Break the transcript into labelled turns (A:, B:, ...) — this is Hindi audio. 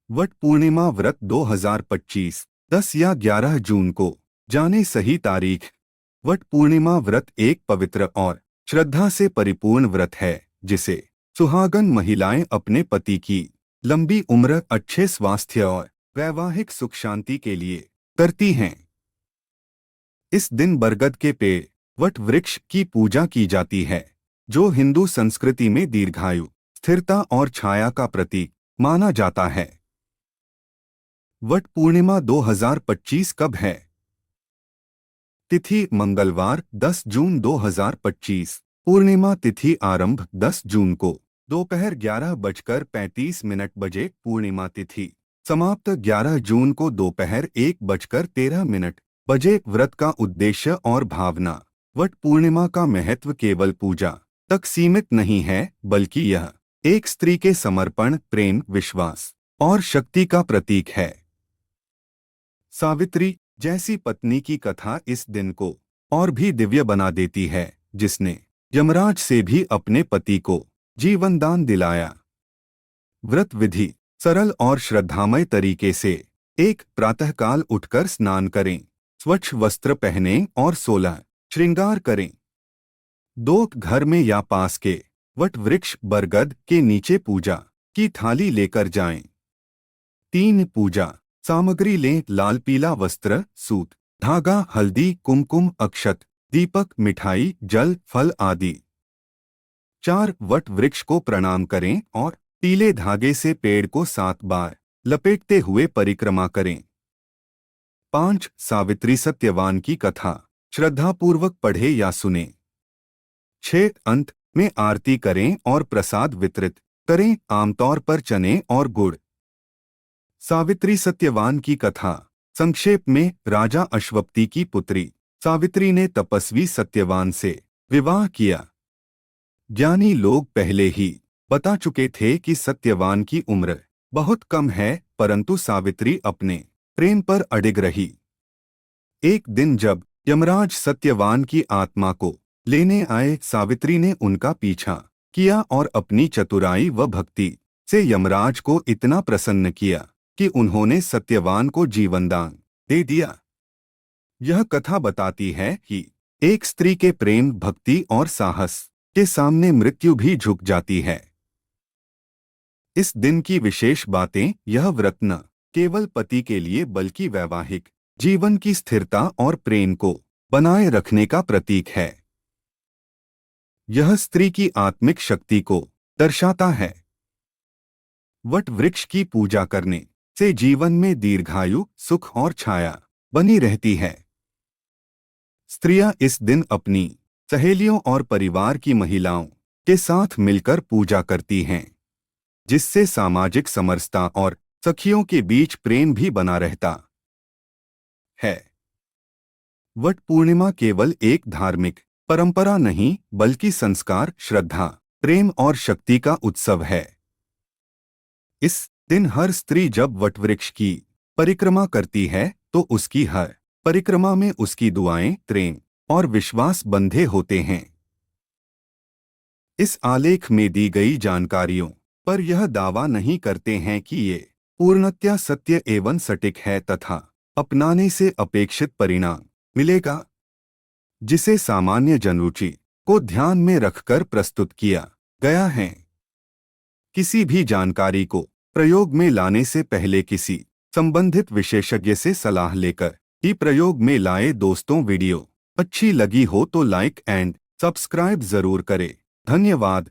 A: वट पूर्णिमा व्रत 2025 10 या 11 जून को। जाने सही तारीख। वट पूर्णिमा व्रत एक पवित्र और श्रद्धा से परिपूर्ण व्रत है जिसे सुहागन महिलाएं अपने पति की लंबी उम्र, अच्छे स्वास्थ्य और वैवाहिक सुख शांति के लिए करती हैं। इस दिन बरगद के पेड़, वट वृक्ष की पूजा की जाती है, जो हिंदू संस्कृति में दीर्घायु, स्थिरता और छाया का प्रतीक माना जाता है। वट पूर्णिमा 2025 कब है? तिथि मंगलवार 10 जून 2025। पूर्णिमा तिथि आरंभ 10 जून को दोपहर 11:35 बजे। पूर्णिमा तिथि समाप्त 11 जून को दोपहर 1:13 बजे। व्रत का उद्देश्य और भावना। वट पूर्णिमा का महत्व केवल पूजा तक सीमित नहीं है, बल्कि यह एक स्त्री के समर्पण, प्रेम, विश्वास और शक्ति का प्रतीक है। सावित्री जैसी पत्नी की कथा इस दिन को और भी दिव्य बना देती है, जिसने यमराज से भी अपने पति को जीवन दान दिलाया। व्रत विधि सरल और श्रद्धामय तरीके से। एक, प्रातःकाल उठकर स्नान करें, स्वच्छ वस्त्र पहनें और 16 श्रृंगार करें। 2, घर में या पास के वट वृक्ष बरगद के नीचे पूजा की थाली लेकर जाएं। 3, पूजा सामग्री लें, लाल पीला वस्त्र, सूत, धागा, हल्दी, कुमकुम, अक्षत, दीपक, मिठाई, जल, फल आदि। 4, वट वृक्ष को प्रणाम करें और पीले धागे से पेड़ को 7 बार लपेटते हुए परिक्रमा करें। 5, सावित्री सत्यवान की कथा श्रद्धापूर्वक पढ़े या सुने। 6, अंत में आरती करें और प्रसाद वितरित करें, आमतौर पर चने और गुड़। सावित्री सत्यवान की कथा संक्षेप में। राजा अश्वपति की पुत्री सावित्री ने तपस्वी सत्यवान से विवाह किया। ज्ञानी लोग पहले ही बता चुके थे कि सत्यवान की उम्र बहुत कम है, परंतु सावित्री अपने प्रेम पर अडिग रही। एक दिन जब यमराज सत्यवान की आत्मा को लेने आए, सावित्री ने उनका पीछा किया और अपनी चतुराई व भक्ति से यमराज को इतना प्रसन्न किया कि उन्होंने सत्यवान को जीवनदान दे दिया। यह कथा बताती है कि एक स्त्री के प्रेम, भक्ति और साहस के सामने मृत्यु भी झुक जाती है। इस दिन की विशेष बातें। यह व्रत न केवल पति के लिए बल्कि वैवाहिक जीवन की स्थिरता और प्रेम को बनाए रखने का प्रतीक है। यह स्त्री की आत्मिक शक्ति को दर्शाता है। वट वृक्ष की पूजा करने से जीवन में दीर्घायु, सुख और छाया बनी रहती है। स्त्रियां इस दिन अपनी सहेलियों और परिवार की महिलाओं के साथ मिलकर पूजा करती हैं, जिससे सामाजिक समरसता और सखियों के बीच प्रेम भी बना रहता है। वट पूर्णिमा केवल एक धार्मिक परंपरा नहीं, बल्कि संस्कार, श्रद्धा, प्रेम और शक्ति का उत्सव है। इस दिन हर स्त्री जब वटवृक्ष की परिक्रमा करती है तो उसकी हर परिक्रमा में उसकी दुआएं, प्रेम और विश्वास बंधे होते हैं। इस आलेख में दी गई जानकारियों पर यह दावा नहीं करते हैं कि ये पूर्णतया सत्य एवं सटीक है तथा अपनाने से अपेक्षित परिणाम मिलेगा, जिसे सामान्य जनरुचि को ध्यान में रखकर प्रस्तुत किया गया है। किसी भी जानकारी को प्रयोग में लाने से पहले किसी संबंधित विशेषज्ञ से सलाह लेकर ही प्रयोग में लाए। दोस्तों, वीडियो अच्छी लगी हो तो लाइक एंड सब्सक्राइब जरूर करें। धन्यवाद।